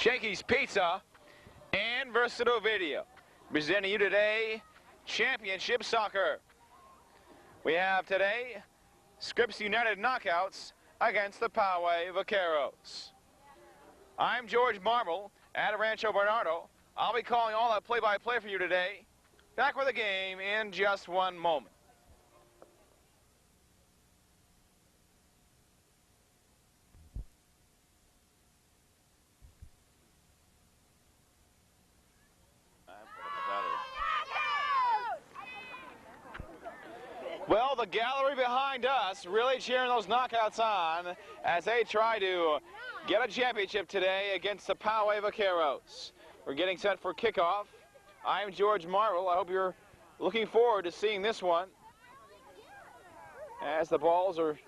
Shakey's Pizza, and Versatile Video. Presenting you today, Championship Soccer. We have today, Scripps United knockouts against the Poway Vaqueros. I'm George Marble at Rancho Bernardo. I'll be calling all that play-by-play for you today. Back with the game in just one moment. Well, the gallery behind us really cheering those knockouts on as they try to get a championship today against the Poway Vaqueros. We're getting set for kickoff. I'm George Marble. I hope you're looking forward to seeing this one as the balls are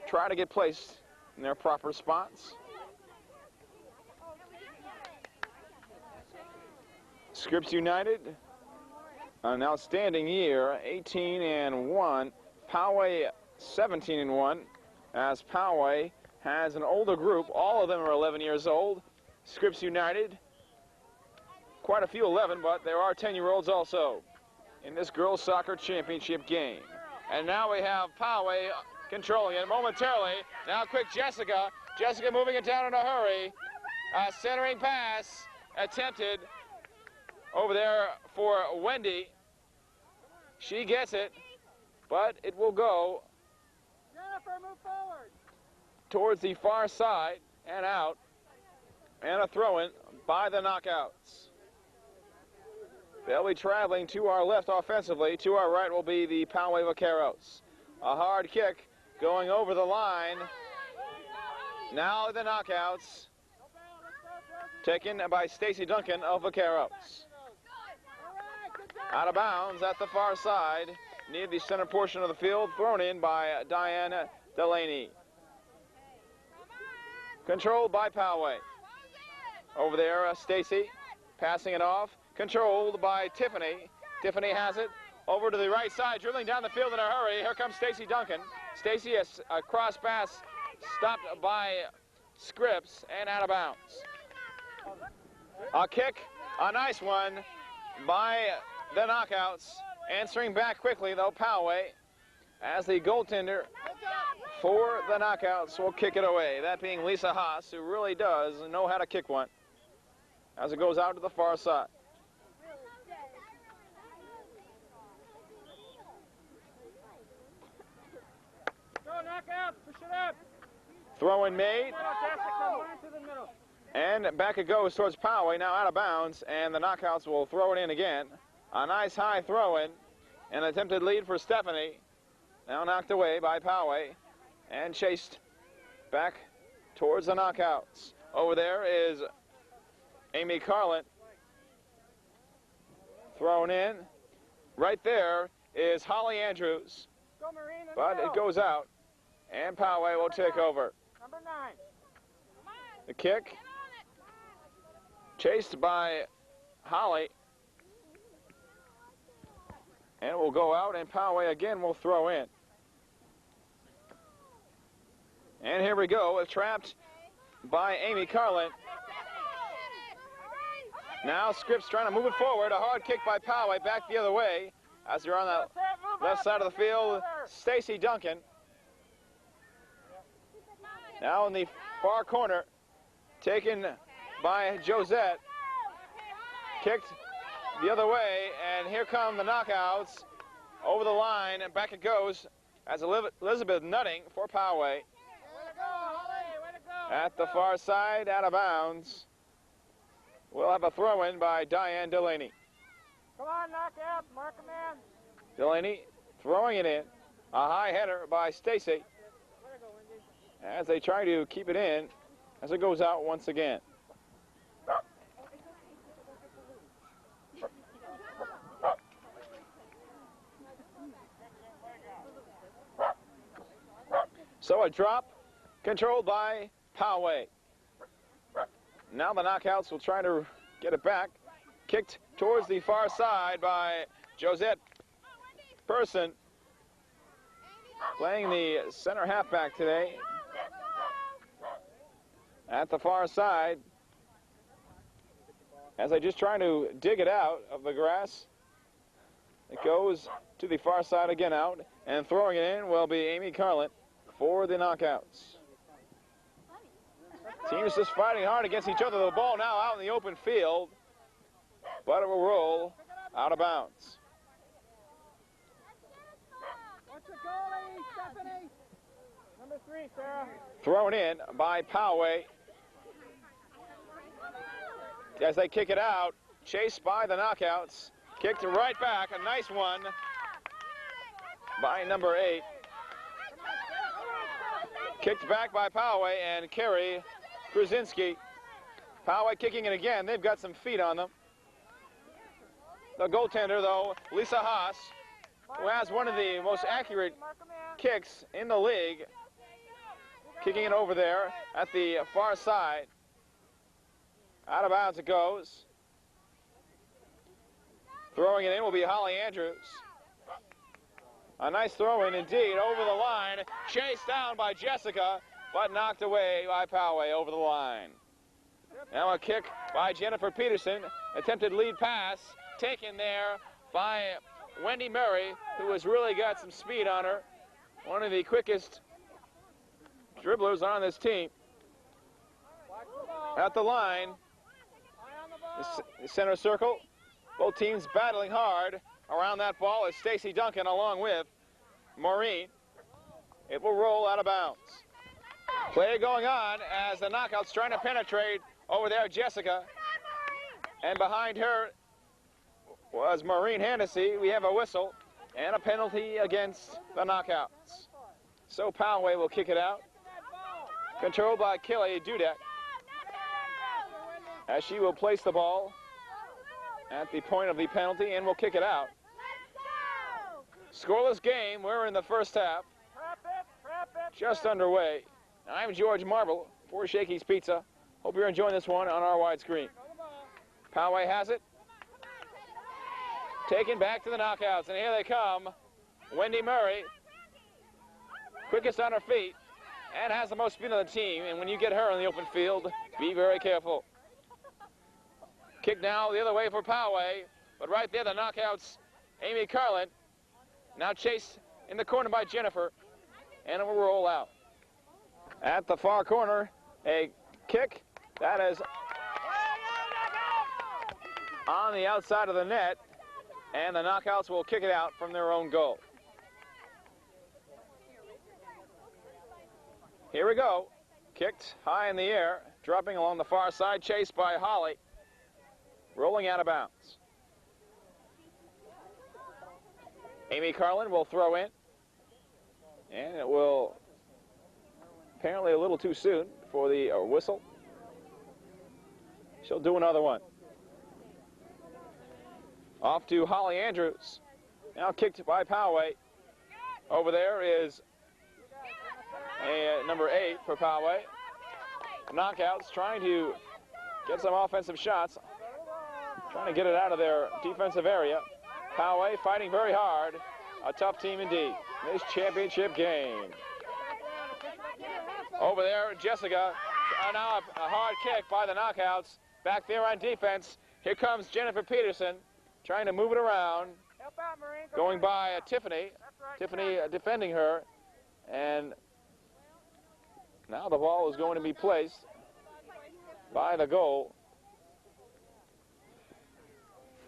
trying to get placed in their proper spots. Scripps United, an outstanding year, 18-1. Poway 17-1, as Poway has an older group. All of them are 11 years old. Scripps United, quite a few 11, but there are 10-year-olds also in this girls soccer championship game. And now we have Poway controlling it momentarily. Now quick Jessica moving it down in a hurry. Centering pass attempted over there for Wendy. She gets it, but it will go Jennifer, move forward towards the far side and out, and a throw-in by the knockouts. They'll be traveling to our left offensively. To our right will be the Poway Vaqueros. A hard kick going over the line. Now the knockouts taken by Stacy Duncan of Vaqueros. Out of bounds at the far side, near the center portion of the field, thrown in by Diane Delaney. Controlled by Poway. Over there, Stacy passing it off, controlled by Tiffany. Tiffany has it over to the right side, dribbling down the field in a hurry. Here comes Stacy Duncan. Stacy, a cross pass stopped by Scripps and out of bounds. A kick, a nice one by the knockouts. Answering back quickly, though, Poway, as the goaltender for the knockouts will kick it away. That being Lisa Haas, who really does know how to kick one, as it goes out to the far side. Go, knockout, push it up. Throw-in made. And back it goes towards Poway, now out of bounds, and the knockouts will throw it in again. A nice high throw-in, an attempted lead for Stephanie. Now knocked away by Poway and chased back towards the knockouts. Over there is Amy Carlin. Thrown in. Right there is Holly Andrews. But it goes out, and Poway will take over. Number 9. The kick, chased by Holly. And it will go out, and Poway again will throw in. And here we go, trapped by Amy Carlin. Now Scripps trying to move it forward. A hard kick by Poway, back the other way. As they're on the left side of the field, Stacy Duncan. Now in the far corner, taken by Josette. Kicked the other way, and here come the knockouts over the line, and back it goes as Elizabeth Nutting for Poway. At the far side, out of bounds. We'll have a throw-in by Diane Delaney. Come on, knockout, mark a man. Delaney throwing it in. A high header by Stacy as they try to keep it in as it goes out once again. So a drop controlled by Poway. Now the knockouts will try to get it back. Kicked towards the far side by Josette Person, playing the center halfback today. At the far side, as they just trying to dig it out of the grass. It goes to the far side again out, and throwing it in will be Amy Carlin for the knockouts. Teams just fighting hard against each other. The ball now out in the open field, but it will roll out of bounds. What's the goalie, Stephanie? Number 3, Sarah. Thrown in by Poway. As they kick it out, chased by the knockouts. Kicked right back, a nice one by number 8. Kicked back by Poway and Carrie Kruzinski. Poway kicking it again. They've got some feet on them. The goaltender, though, Lisa Haas, who has one of the most accurate kicks in the league, kicking it over there at the far side. Out of bounds it goes. Throwing it in will be Holly Andrews. A nice throw in indeed, over the line. Chased down by Jessica, but knocked away by Poway over the line. Now a kick by Jennifer Peterson. Attempted lead pass taken there by Wendy Murray, who has really got some speed on her. One of the quickest dribblers on this team. At the line, the center circle. Both teams battling hard around that ball is Stacy Duncan along with Maureen. It will roll out of bounds. Play going on as the knockouts trying to penetrate over there, Jessica. And behind her was Maureen Hennessy. We have a whistle and a penalty against the knockouts. So Poway will kick it out. Controlled by Kelly Dudek, as she will place the ball at the point of the penalty and will kick it out. Scoreless game. We're in the first half. Just underway. I'm George Marble for Shakey's Pizza. Hope you're enjoying this one on our widescreen. Poway has it. Taken back to the knockouts, and here they come. Wendy Murray, quickest on her feet, and has the most speed on the team. And when you get her in the open field, be very careful. Kick now the other way for Poway, but right there the knockouts, Amy Carlin. Now chased in the corner by Jennifer, and it will roll out. At the far corner, a kick that is on the outside of the net, and the knockouts will kick it out from their own goal. Here we go. Kicked high in the air, dropping along the far side, chased by Holly. Rolling out of bounds. Amy Carlin will throw in. And it will, apparently a little too soon for the whistle. She'll do another one. Off to Holly Andrews. Now kicked by Poway. Over there is number 8 for Poway. Knockouts, trying to get some offensive shots. Trying to get it out of their defensive area. Poway fighting very hard. A tough team indeed. This championship game. Over there, Jessica. Now a hard kick by the knockouts. Back there on defense. Here comes Jennifer Peterson. Trying to move it around. Going by Tiffany. Tiffany defending her. And now the ball is going to be placed by the goal,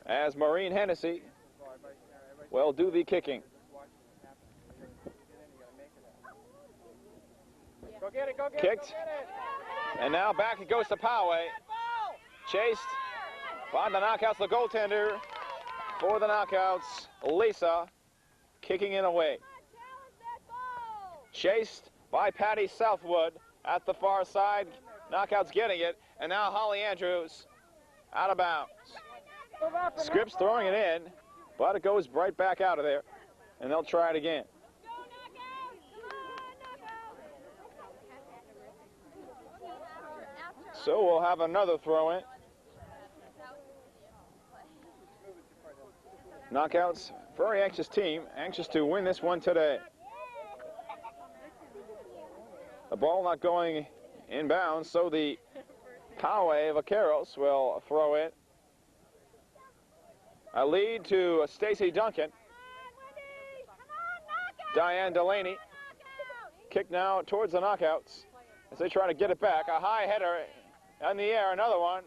as Maureen Hennessy will do the kicking. Go get it, go get Kicked. it, go get it. And now back it goes to Poway. Chased by the knockouts, the goaltender for the knockouts, Lisa, kicking it away. Chased by Patty Southwood at the far side. Knockouts getting it. And now Holly Andrews out of bounds. Scripps throwing it in, but it goes right back out of there. And they'll try it again. So we'll have another throw in. Knockouts, very anxious team, anxious to win this one today. The ball not going inbounds, so the Poway Vaqueros will throw it. A lead to Stacy Duncan. Diane Delaney. Kick now towards the knockouts as they try to get it back. A high header in the air, another one.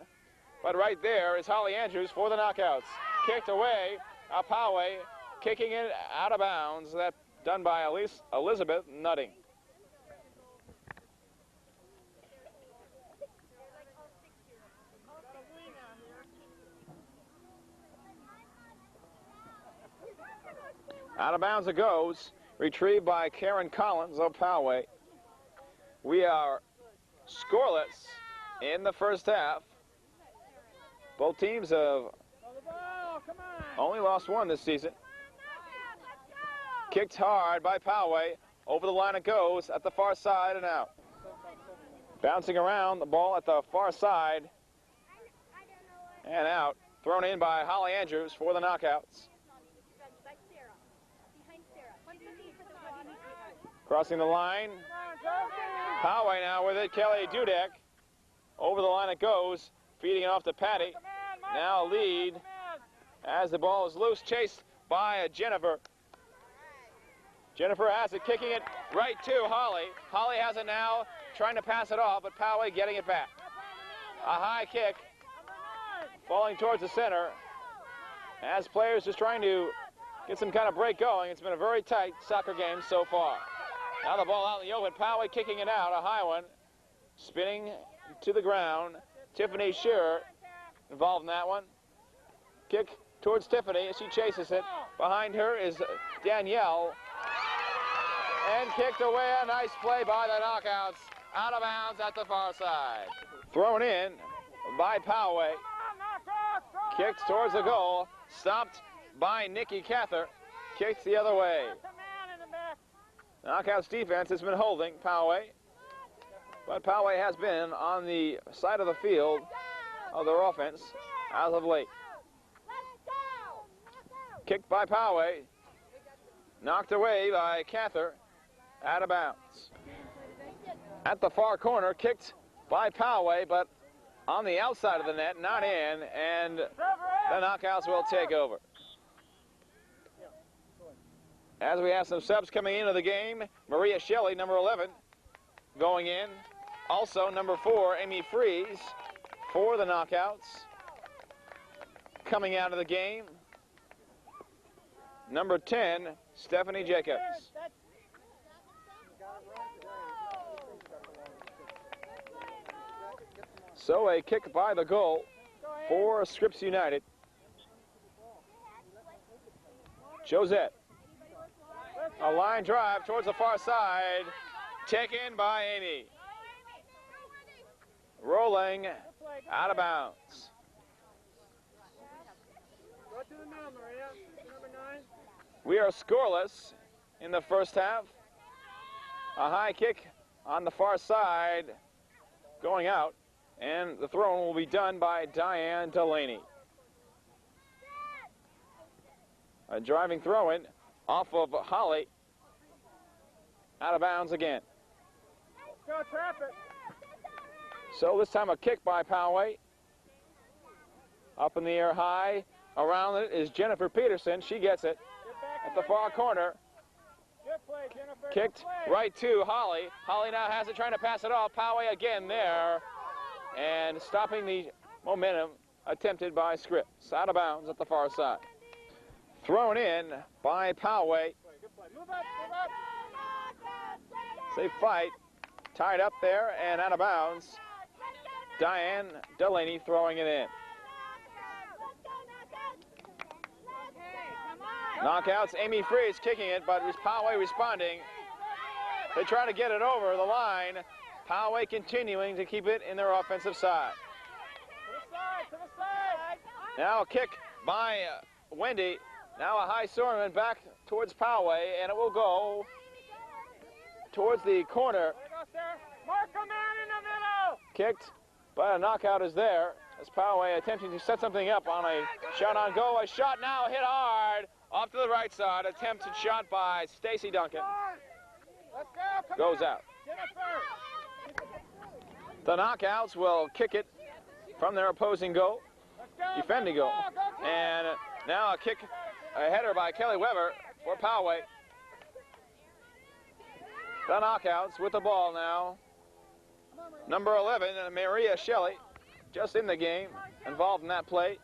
But right there is Holly Andrews for the knockouts. Kicked away. A Poway kicking it out of bounds. That done by Elizabeth Nutting. Out of bounds it goes. Retrieved by Karen Collins of Poway. We are scoreless in the first half. Both teams have only lost one this season. Kicked hard by Poway. Over the line it goes at the far side and out. Bouncing around the ball at the far side and out. Thrown in by Holly Andrews for the knockouts. Crossing the line. Poway now with it. Kelly Dudek. Over the line it goes. Feeding it off to Patty. Now lead as the ball is loose. Chased by Jennifer. Jennifer has it. Kicking it right to Holly. Holly has it now. Trying to pass it off, but Poway getting it back. A high kick. Falling towards the center. As players just trying to get some kind of break going. It's been a very tight soccer game so far. Now the ball out in the open. Poway kicking it out. A high one. Spinning to the ground. Tiffany Shearer involved in that one. Kick towards Tiffany as she chases it. Behind her is Danielle. And kicked away. A nice play by the knockouts. Out of bounds at the far side. Thrown in by Poway. Kicked towards the goal. Stopped by Nikki Cather. Kicked the other way. Knockouts defense has been holding Poway. But Poway has been on the side of the field of their offense as of late. Kicked by Poway. Knocked away by Cather. Out of bounds. At the far corner, kicked by Poway, but on the outside of the net, not in, and the knockouts will take over. As we have some subs coming into the game, Maria Shelley, number 11, going in. Also, number 4, Amy Fries, for the knockouts. Coming out of the game, number 10, Stephanie Jacobs. So a kick by the goal for Scripps United. Josette. A line drive towards the far side. Taken by Amy. Rolling out of bounds. We are scoreless in the first half. A high kick on the far side going out. And the throw will be done by Diane Delaney. A driving throw-in off of Holly. Out of bounds again. Go, trap it. So this time a kick by Poway. Up in the air high. Around it is Jennifer Peterson. She gets it at the far corner. Good play, Jennifer. Kicked right to Holly. Holly now has it, trying to pass it off. Poway again there. And stopping the momentum attempted by Scripps. Out of bounds at the far side. Thrown in by Poway. Move up, move up. They fight. Tied up there and out of bounds. Diane Delaney throwing it in. Knockouts. Amy Fries kicking it, but Poway responding. They try to get it over the line. Poway continuing to keep it in their offensive side. To the side. Now a kick by Wendy. Now a high Sorman back towards Poway, and it will go towards the corner. Mark a man in the middle. Kicked, but a knockout is there as Poway attempting to set something up on a shot on goal. A shot now hit hard off to the right side. Attempted shot by Stacy Duncan. Let's go. Goes out. Jennifer. The knockouts will kick it from their opposing goal, defending goal, and Now a kick, a header by Kelly Weber for Poway. The knockouts with the ball now. Number 11, Maria Shelley, just in the game, involved in that play.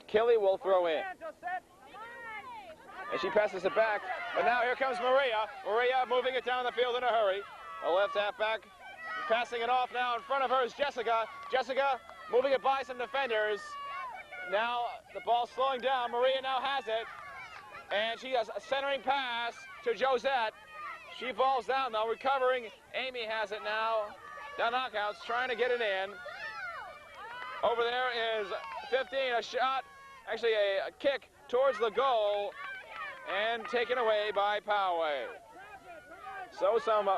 Kelly will throw in. And she passes it back. But now here comes Maria. Maria moving it down the field in a hurry. The left halfback passing it off now. In front of her is Jessica. Jessica moving it by some defenders. Now the ball slowing down. Maria now has it. And she has a centering pass to Josette. She falls down though, recovering. Amy has it now. The knockouts trying to get it in. Over there is 15, a shot, actually a kick towards the goal, and taken away by Poway. So some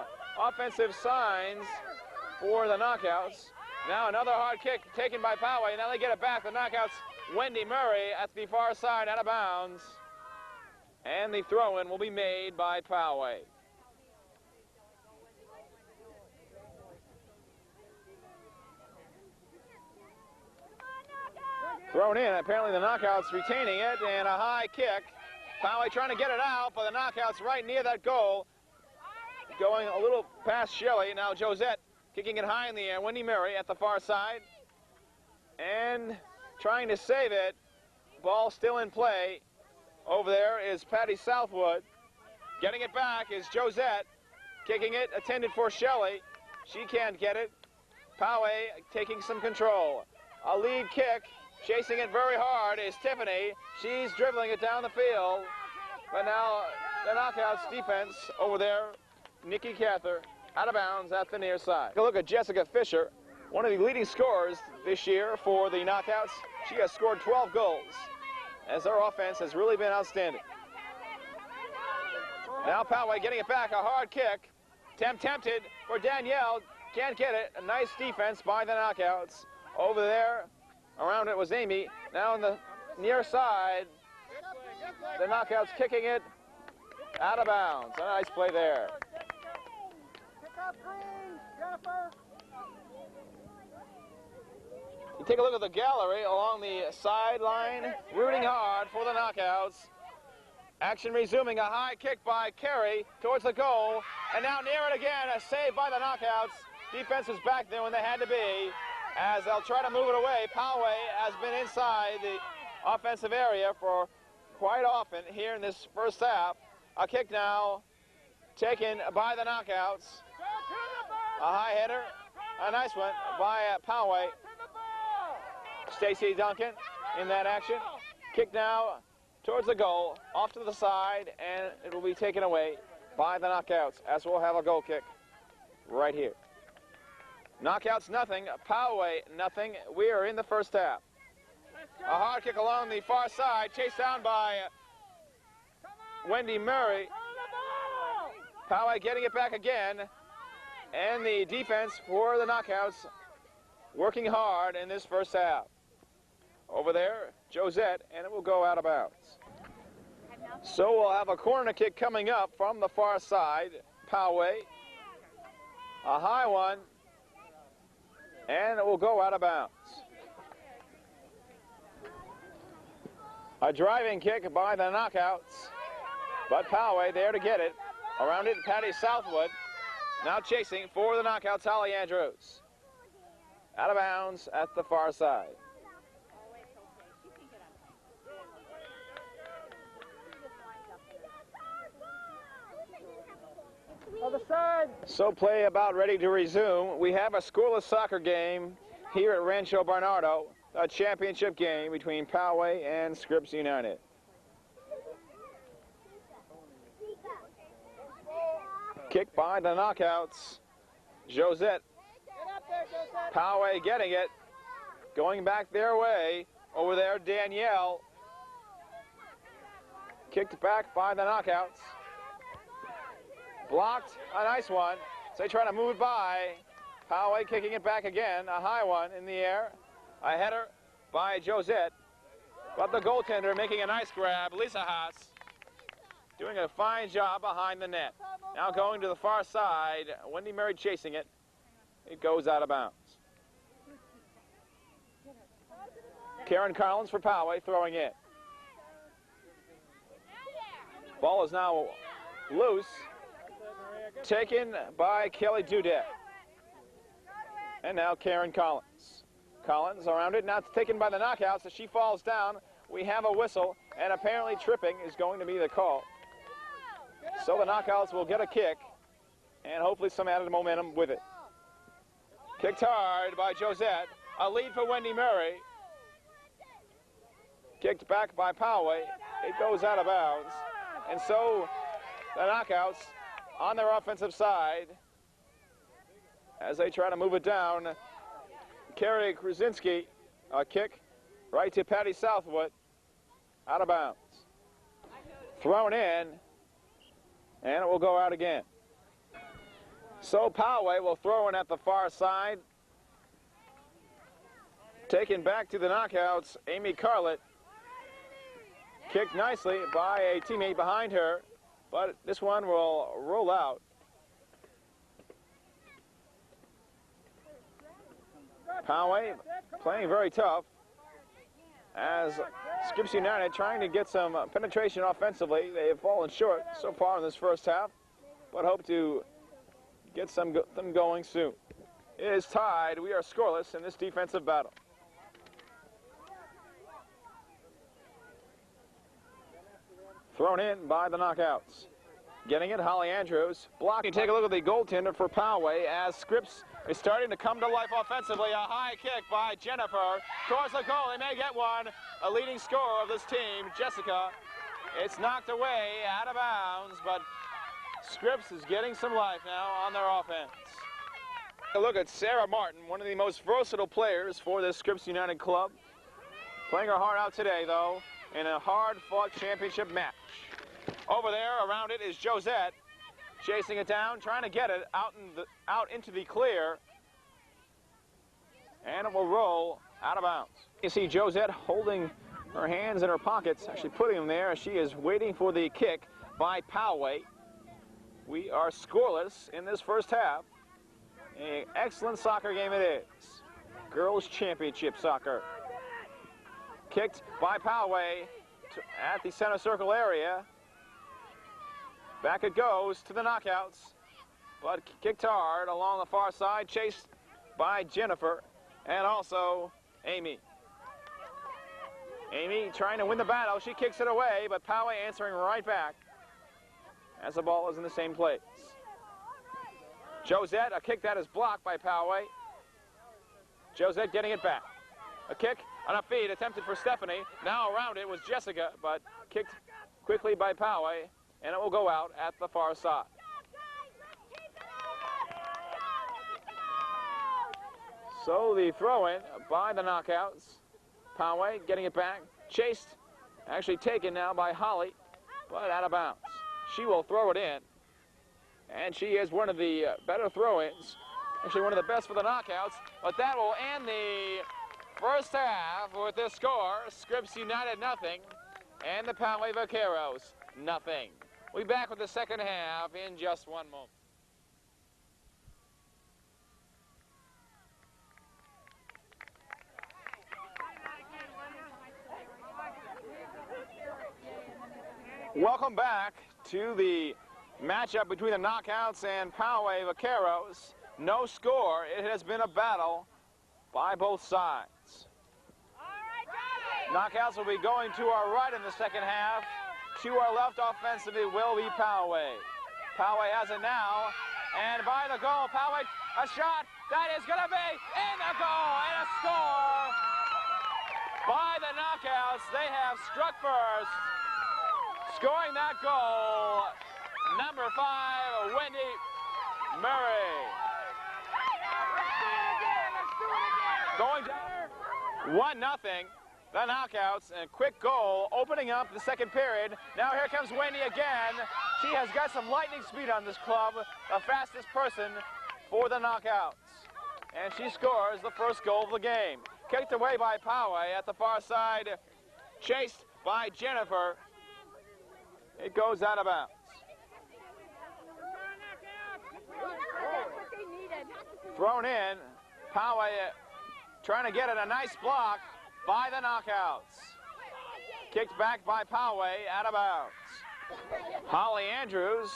offensive signs for the knockouts. Now another hard kick taken by Poway. Now they get it back. The knockouts, Wendy Murray at the far side, out of bounds. And the throw-in will be made by Poway. Thrown in, apparently the knockouts retaining it, and a high kick. Poway trying to get it out, but the knockouts right near that goal. Going a little past Shelley. Now Josette kicking it high in the air. Wendy Murray at the far side. And trying to save it. Ball still in play. Over there is Patty Southwood. Getting it back is Josette. Kicking it, intended for Shelley. She can't get it. Poway taking some control. A lead kick. Chasing it very hard is Tiffany. She's dribbling it down the field. But now the knockouts defense over there. Nikki Cather out of bounds at the near side. Take a look at Jessica Fisher, one of the leading scorers this year for the knockouts. She has scored 12 goals as her offense has really been outstanding. Now Poway getting it back, a hard kick. Tempted for Danielle. Can't get it. A nice defense by the knockouts. Over there, around it was Amy. Now on the near side, the knockouts kicking it out of bounds. A nice play there. You take a look at the gallery along the sideline, rooting hard for the knockouts. Action resuming, a high kick by Carey towards the goal, and now near it again, a save by the knockouts. Defense was back there when they had to be, as they'll try to move it away. Poway has been inside the offensive area for quite often here in this first half. A kick now taken by the knockouts. A high header, a nice one by Poway. Stacy Duncan in that action. Kick now towards the goal, off to the side, and it will be taken away by the knockouts, as we'll have a goal kick right here. Knockouts nothing, Poway nothing. We are in the first half. A hard kick along the far side, chased down by Wendy Murray. Poway getting it back again, and the defense for the knockouts working hard in this first half. Over there, Josette, and it will go out of bounds. So we'll have a corner kick coming up from the far side. Poway, a high one, and it will go out of bounds. A driving kick by the knockouts, but Poway there to get it. Around it, Patty Southwood. Now chasing for the knockouts, Holly Andrews. Out of bounds at the far side. Other side. So play about ready to resume. We have a scoreless soccer game here at Rancho Bernardo, a championship game between Poway and Scripps United. Kick by the knockouts. Josette. Poway getting it. Going back their way. Over there, Danielle. Kicked back by the knockouts. Blocked, a nice one. So they try to move it by. Poway kicking it back again, a high one in the air. A header by Josette. But the goaltender making a nice grab, Lisa Haas, doing a fine job behind the net. Now going to the far side, Wendy Murray chasing it. It goes out of bounds. Karen Collins for Poway throwing it. Ball is now loose, taken by Kelly Dudek. And now Karen Collins. Collins around it, now it's taken by the knockouts as she falls down. We have a whistle, and apparently tripping is going to be the call. So the knockouts will get a kick, and hopefully some added momentum with it. Kicked hard by Josette. A lead for Wendy Murray. Kicked back by Poway. It goes out of bounds. And so the knockouts on their offensive side as they try to move it down. Carrie Krasinski, a kick right to Patty Southwood, out of bounds. Thrown in, and it will go out again. So Poway will throw in at the far side. Taken back to the knockouts, Amy Carlett. Kicked nicely by a teammate behind her, but this one will roll out. Poway playing very tough as Scripps United trying to get some penetration offensively. They have fallen short so far in this first half, but hope to get them going soon. It is tied. We are scoreless in this defensive battle. Thrown in by the knockouts. Getting it, Holly Andrews. Blocking. Take a look at the goaltender for Poway as Scripps is starting to come to life offensively. A high kick by Jennifer. Towards the goal. They may get one. A leading scorer of this team, Jessica. It's knocked away out of bounds, but Scripps is getting some life now on their offense. A look at Sarah Martin, one of the most versatile players for this Scripps United club. Playing her heart out today, though, in a hard-fought championship match. Over there, around it, is Josette, chasing it down, trying to get it out into the clear, and it will roll out of bounds. You see Josette holding her hands in her pockets, actually putting them there. She is waiting for the kick by Poway. We are scoreless in this first half. An excellent soccer game it is. Girls Championship soccer. Kicked by Poway at the center circle area. Back it goes to the knockouts, but kicked hard along the far side, chased by Jennifer and also Amy. Amy trying to win the battle. She kicks it away, but Poway answering right back as the ball is in the same place. Josette, a kick that is blocked by Poway. Josette getting it back. A kick on a feed attempted for Stephanie. Now around it was Jessica, but kicked quickly by Poway, and it will go out at the far side. So the throw-in by the knockouts. Poway getting it back. Chased, actually taken now by Holly, but out of bounds. She will throw it in, and she is one of the better throw-ins. Actually one of the best for the knockouts, but that will end the first half with this score. Scripps United nothing, and the Poway Vaqueros nothing. We'll be back with the second half in just one moment. Welcome back to the matchup between the knockouts and Poway Vaqueros. No score. It has been a battle by both sides. Knockouts will be going to our right in the second half. To our left offensively will be Poway. Poway has it now, and by the goal, Poway, a shot that is going to be in the goal, and a score by the knockouts. They have struck first, scoring that goal, number 5, Wendy Murray. Going down 1-0. The knockouts, and quick goal opening up the second period. Now here comes Wendy again. She has got some lightning speed on this club, the fastest person for the knockouts. And she scores the first goal of the game. Kicked away by Poway at the far side, chased by Jennifer. It goes out of bounds. Thrown in, Poway trying to get it, a nice block by the knockouts. Kicked back by Poway, out of bounds. Holly Andrews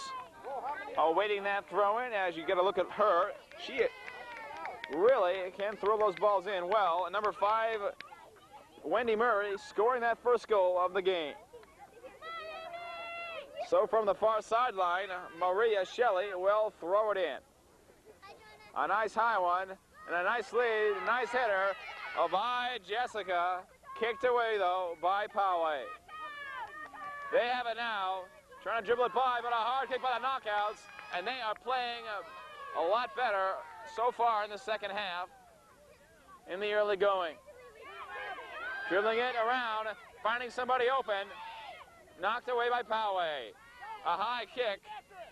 awaiting that throw-in. As you get a look at her, she really can throw those balls in well. And number 5, Wendy Murray, scoring that first goal of the game. So from the far sideline, Maria Shelley will throw it in. A nice high one and a nice lead, nice hitter by Jessica. Kicked away though by Poway. They have it now, trying to dribble it by, but a hard kick by the Knockouts, and they are playing a lot better so far in the second half in the early going. Dribbling it around, finding somebody open, knocked away by Poway. A high kick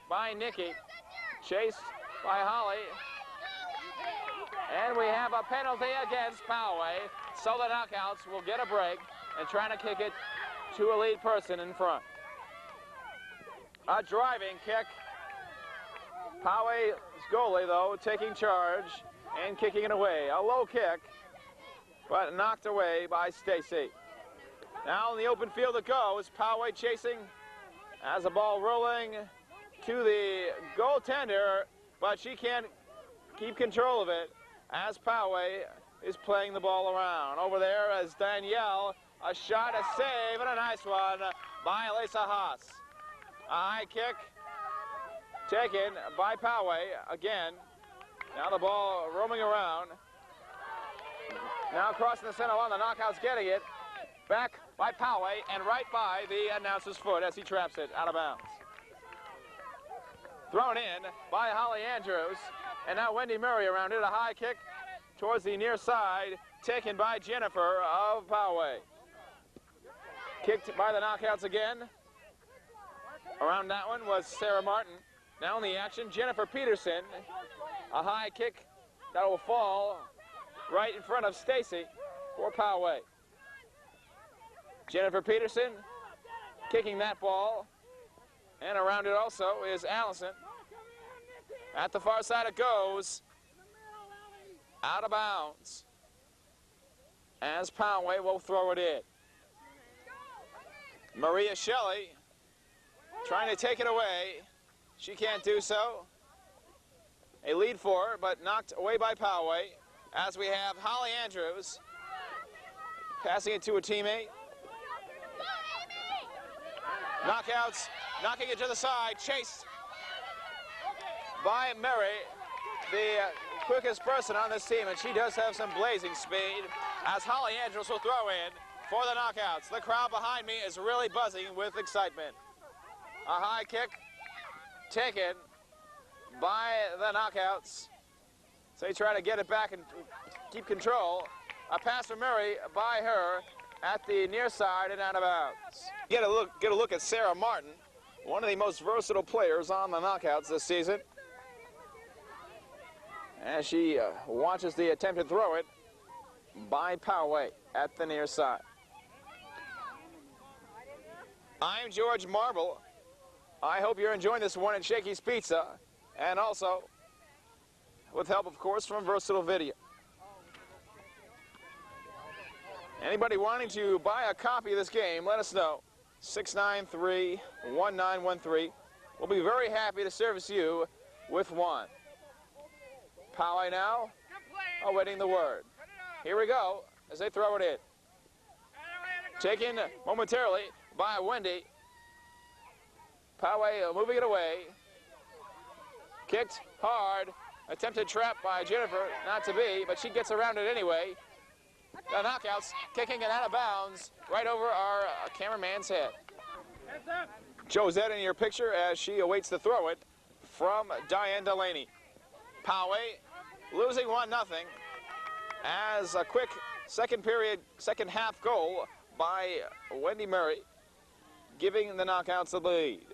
by Nikki, chased by Holly. And we have a penalty against Poway, so the Knockouts will get a break and trying to kick it to a lead person in front. A driving kick. Poway's goalie, though, taking charge and kicking it away. A low kick, but knocked away by Stacy. Now in the open field it goes. Poway chasing as the ball rolling to the goaltender, but she can't keep control of it as Poway is playing the ball around. Over there as Danielle, a shot, a save, and a nice one by Lisa Haas. A high kick taken by Poway again. Now the ball roaming around. Now crossing the center line, the Knockouts getting it. Back by Poway and right by the announcer's foot as he traps it out of bounds. Thrown in by Holly Andrews. And now Wendy Murray around it. A high kick towards the near side, taken by Jennifer of Poway. Kicked by the Knockouts again. Around that one was Sarah Martin. Now in the action, Jennifer Peterson. A high kick that will fall right in front of Stacy for Poway. Jennifer Peterson kicking that ball. And around it also is Allison. At the far side it goes. Out of bounds. As Poway will throw it in. Maria Shelley trying to take it away. She can't do so. A lead for her, but knocked away by Poway. As we have Holly Andrews passing it to a teammate. Knockouts, knocking it to the side, chased by Murray, the quickest person on this team, and she does have some blazing speed. As Holly Andrews will throw in for the Knockouts. The crowd behind me is really buzzing with excitement. A high kick taken by the Knockouts. So they try to get it back and keep control. A pass from Murray by her at the near side and out of bounds. Get a look at Sarah Martin, one of the most versatile players on the Knockouts this season. As she watches the attempted throw it by Poway at the near side. I'm George Marble. I hope you're enjoying this one at Shakey's Pizza, and also with help, of course, from Versatile Video. Anybody wanting to buy a copy of this game, let us know. 693-1913. We'll be very happy to service you with one. Poway now awaiting the word. Here we go as they throw it in. Taken momentarily by Wendy. Poway moving it away. Kicked hard. Attempted trap by Jennifer, not to be, but she gets around it anyway. The Knockouts kicking it out of bounds right over our cameraman's head. Josette in your picture as she awaits the throw it from Diane Delaney. Poway losing 1-0 as a quick second half goal by Wendy Murray, giving the Knockouts the lead.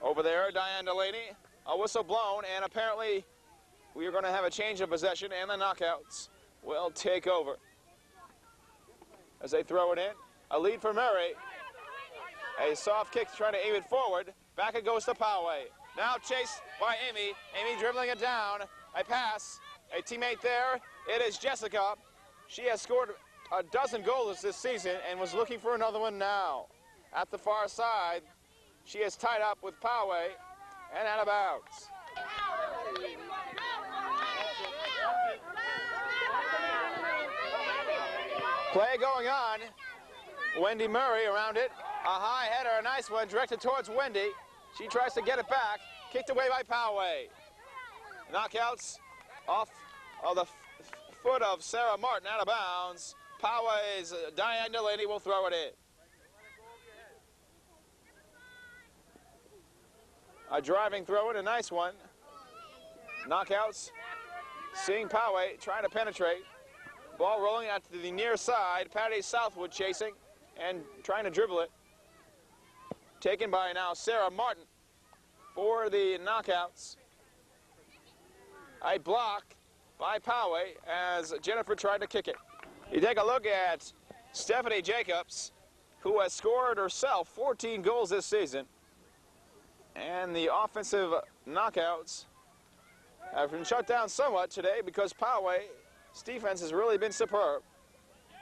Over there, Diane Delaney, a whistle blown, and apparently we are going to have a change of possession, and the Knockouts will take over. As they throw it in, a lead for Murray. A soft kick trying to aim it forward. Back it goes to Poway. Now chased by Amy. Amy dribbling it down. A pass. A teammate there. It is Jessica. She has scored a dozen goals this season and was looking for another one now. At the far side, She is tied up with Poway and out of bounds. Play going on. Wendy Murray around it. A high header, a nice one, directed towards Wendy. She tries to get it back. Kicked away by Poway. Knockouts off of the foot of Sarah Martin, out of bounds. Poway's Diane Delaney will throw it in. A driving throw in, a nice one. Knockouts. Seeing Poway trying to penetrate. Ball rolling out to the near side. Patty Southwood chasing and trying to dribble it. Taken by now Sarah Martin for the knockouts. A block by Poway as Jennifer tried to kick it. You take a look at Stephanie Jacobs, who has scored herself 14 goals this season. And the offensive knockouts have been shut down somewhat today because Poway's defense has really been superb.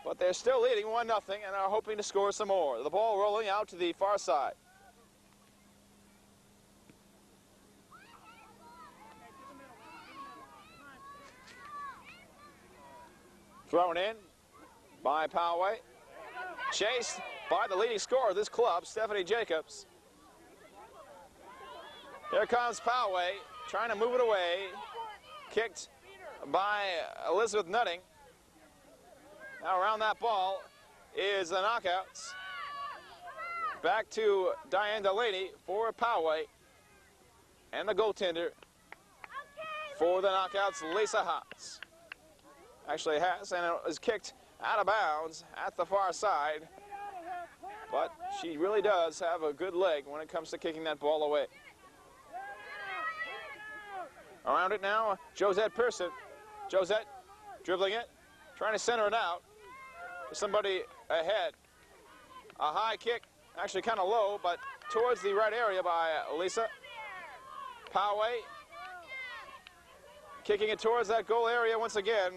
But they're still leading 1-0 and are hoping to score some more. The ball rolling out to the far side. Thrown in by Poway. Chased by the leading scorer of this club, Stephanie Jacobs. Here comes Poway, trying to move it away. Kicked by Elizabeth Nutting. Now around that ball is the knockouts. Back to Diane Delaney for Poway. And the goaltender for the knockouts, Lisa Haas. Actually has, and it was kicked out of bounds at the far side. But she really does have a good leg when it comes to kicking that ball away. Around it now, Josette Pearson. Josette dribbling it, trying to center it out. Somebody ahead. A high kick, actually kind of low, but towards the right area by Lisa. Poway kicking it towards that goal area once again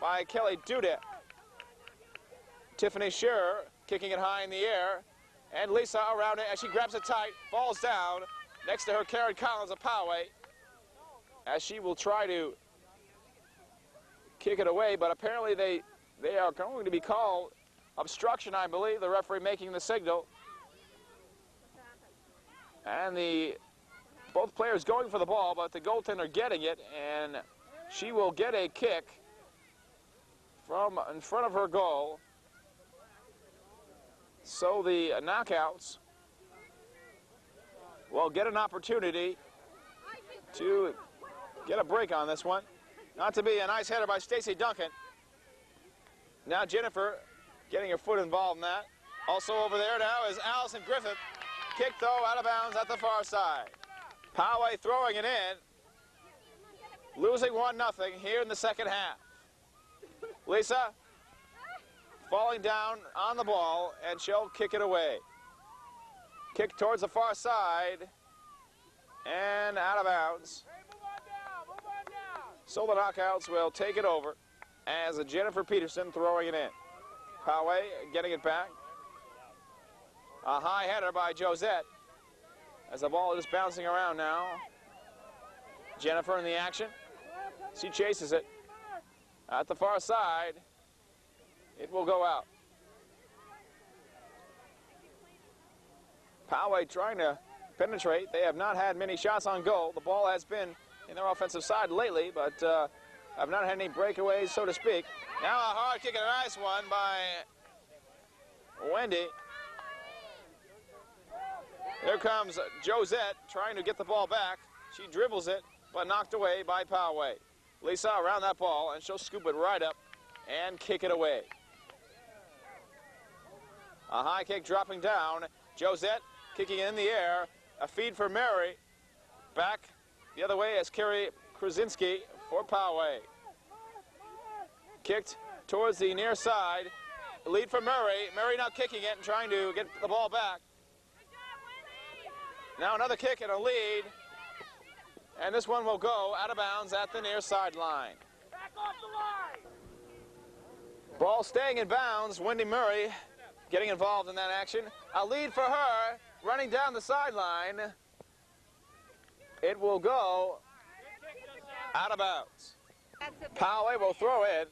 by Kelly Dudek. Tiffany Scherer kicking it high in the air. And Lisa around it as she grabs it tight, falls down. Next to her, Karen Collins of Poway, as she will try to kick it away, but apparently they are going to be called obstruction, I believe, the referee making the signal. And both players going for the ball, but the goaltender getting it, and she will get a kick from in front of her goal. So the knockouts will get an opportunity to get a break on this one. Not to be a nice header by Stacy Duncan. Now Jennifer getting her foot involved in that. Also over there now is Allison Griffith. Kick though out of bounds at the far side. Poway throwing it in. Losing 1-0 here in the second half. Lisa falling down on the ball, and she'll kick it away. Kick towards the far side and out of bounds. So the knockouts will take it over as Jennifer Peterson throwing it in. Poway getting it back. A high header by Josette as the ball is bouncing around now. Jennifer in the action. She chases it at the far side. It will go out. Poway trying to penetrate. They have not had many shots on goal. The ball has been in their offensive side lately, but have not had any breakaways, so to speak. Now a hard kick and a nice one by Wendy. Here comes Josette trying to get the ball back. She dribbles it, but knocked away by Poway. Lisa around that ball, and she'll scoop it right up and kick it away. A high kick dropping down. Josette kicking in the air. A feed for Mary. Back the other way as Carrie Krasinski for Poway. Kicked towards the near side. Lead for Murray. Murray now kicking it and trying to get the ball back. Now another kick and a lead. And this one will go out of bounds at the near sideline. Back off the line. Ball staying in bounds. Wendy Murray getting involved in that action. A lead for her. running down the sideline. It will go out of bounds. Poway will throw it.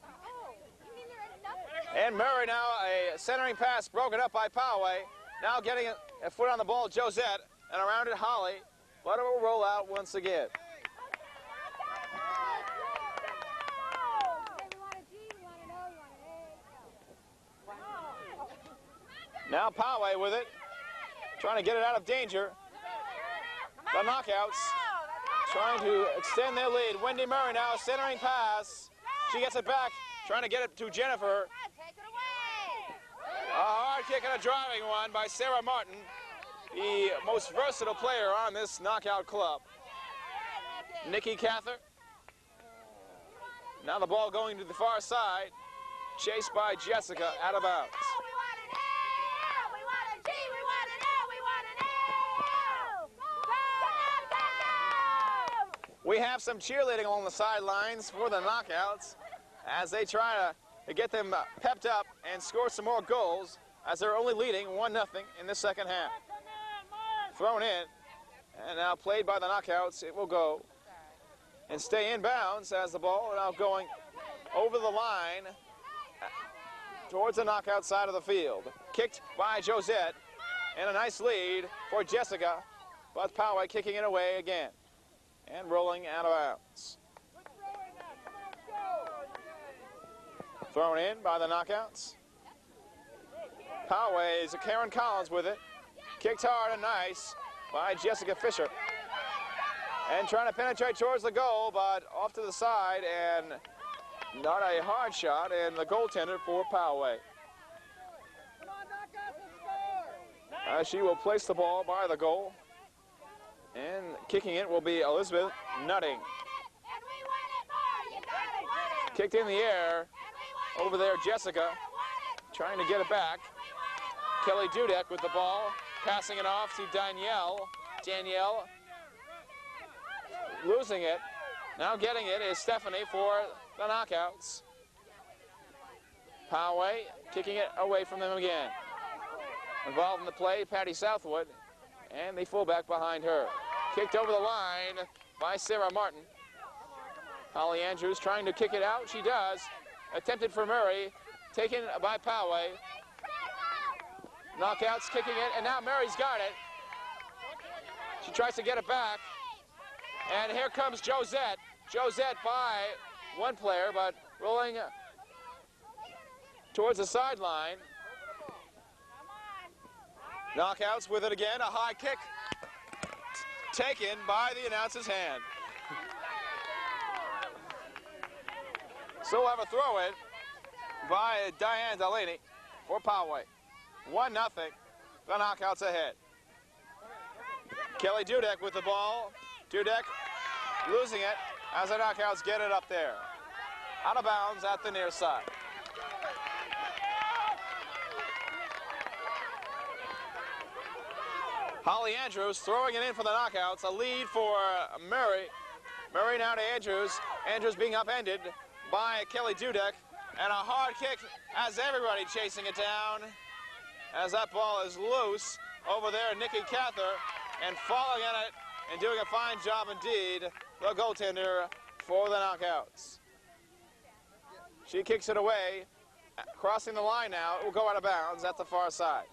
And Murray now a centering pass broken up by Poway. Now getting a foot on the ball, Josette, and around it Holly. But it will roll out once again. Now Poway with it, trying to get it out of danger. The knockouts trying to extend their lead. Wendy Murray now centering pass. She gets it back, trying to get it to Jennifer. A hard kick and a driving one by Sarah Martin, the most versatile player on this knockout club. Nikki Cather. Now the ball going to the far side, chased by Jessica out of bounds. We have some cheerleading along the sidelines for the knockouts as they try to get them pepped up and score some more goals as they're only leading 1-0 in the second half. Thrown in, and now played by the knockouts. It will go and stay in bounds as the ball now going over the line towards the knockout side of the field. Kicked by Josette, and a nice lead for Jessica, but Poway kicking it away again and rolling out of bounds. Thrown in by the knockouts. Poway's Karen Collins with it. Kicked hard and nice by Jessica Fisher. And trying to penetrate towards the goal, but off to the side and not a hard shot, and the goaltender for Poway. She will place the ball by the goal. And kicking it will be Elizabeth Nutting. Kicked in the air. Over there, Jessica trying to get it back. Kelly Dudek with the ball, passing it off to Danielle. Danielle losing it. Now getting it is Stephanie for the knockouts. Poway kicking it away from them again. Involved in the play, Patty Southwood, and the fullback behind her. Kicked over the line by Sarah Martin. Holly Andrews trying to kick it out. She does. Attempted for Murray. Taken by Poway. Knockouts kicking it, and now Murray's got it. She tries to get it back. And here comes Josette. Josette by one player, but rolling towards the sideline. Knockouts with it again. A high kick taken by the announcer's hand. So we'll have a throw in by Diane Delaney for Poway. 1-0. The knockouts ahead. Kelly Dudek with the ball. Dudek losing it as the knockouts get it up there. Out of bounds at the near side. Holly Andrews throwing it in for the knockouts. A lead for Murray. Murray now to Andrews. Andrews being upended by Kelly Dudek. And a hard kick as everybody chasing it down. As that ball is loose over there, Nikki Cather. And falling on it and doing a fine job indeed, the goaltender for the knockouts. She kicks it away. Crossing the line now. It will go out of bounds at the far side.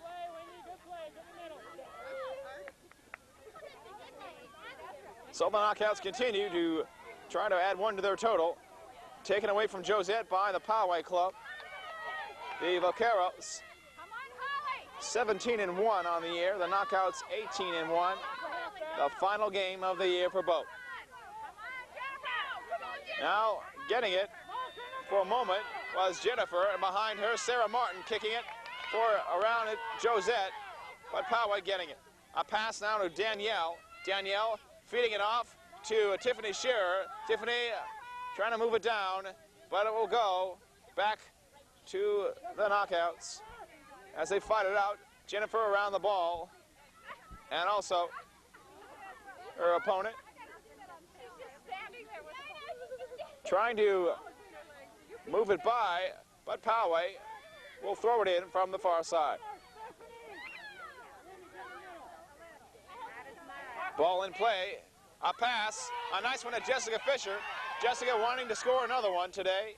So the knockouts continue to try to add one to their total. Taken away from Josette by the Poway club. The Vaqueros 17-1 on the year. The knockouts 18-1. The final game of the year for both. Now getting it for a moment was Jennifer, and behind her Sarah Martin kicking it for around it Josette, but Poway getting it. A pass now to Danielle. Danielle feeding it off to Tiffany Shearer. Tiffany trying to move it down, but it will go back to the knockouts as they fight it out. Jennifer around the ball, and also her opponent trying to move it by, but Poway will throw it in from the far side. Ball in play. A pass. A nice one to Jessica Fisher. Jessica wanting to score another one today.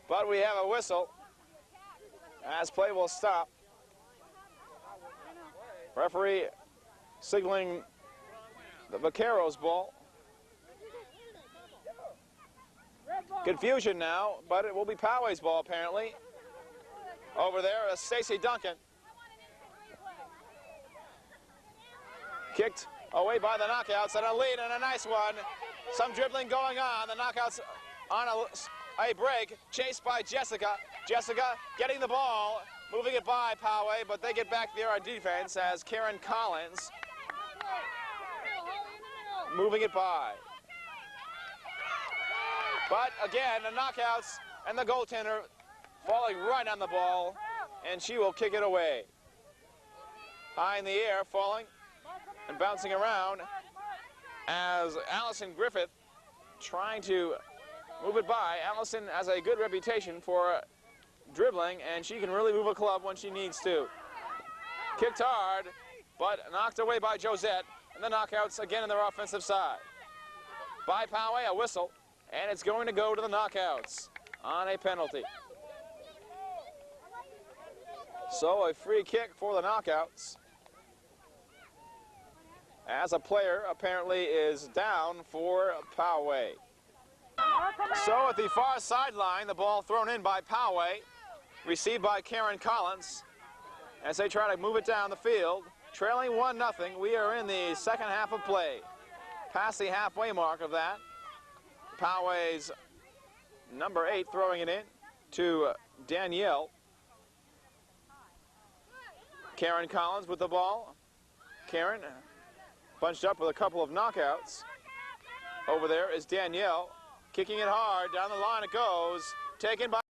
But we have a whistle as play will stop. Referee signaling the Vaqueros ball. Confusion now, but it will be Poway's ball apparently. Over there is Stacy Duncan. Kicked away by the knockouts and a lead and a nice one. Some dribbling going on. The knockouts on a break, chased by Jessica. Jessica getting the ball, moving it by Poway, but they get back there on defense as Karen Collins moving it by. But again, the knockouts and the goaltender falling right on the ball, and she will kick it away. High in the air, falling and bouncing around as Allison Griffith trying to move it by. Allison has a good reputation for dribbling, and she can really move a club when she needs to. Kicked hard, but knocked away by Josette, and the knockouts again in their offensive side. By Poway, a whistle, and it's going to go to the knockouts on a penalty. So a free kick for the knockouts, as a player apparently is down for Poway. So at the far sideline, the ball thrown in by Poway, received by Karen Collins as they try to move it down the field. Trailing 1-0, we are in the second half of play. Past the halfway mark of that. Poway's number 8 throwing it in to Danielle. Karen Collins with the ball. Karen bunched up with a couple of knockouts. Over there is Danielle, kicking it hard. Down the line it goes. Taken by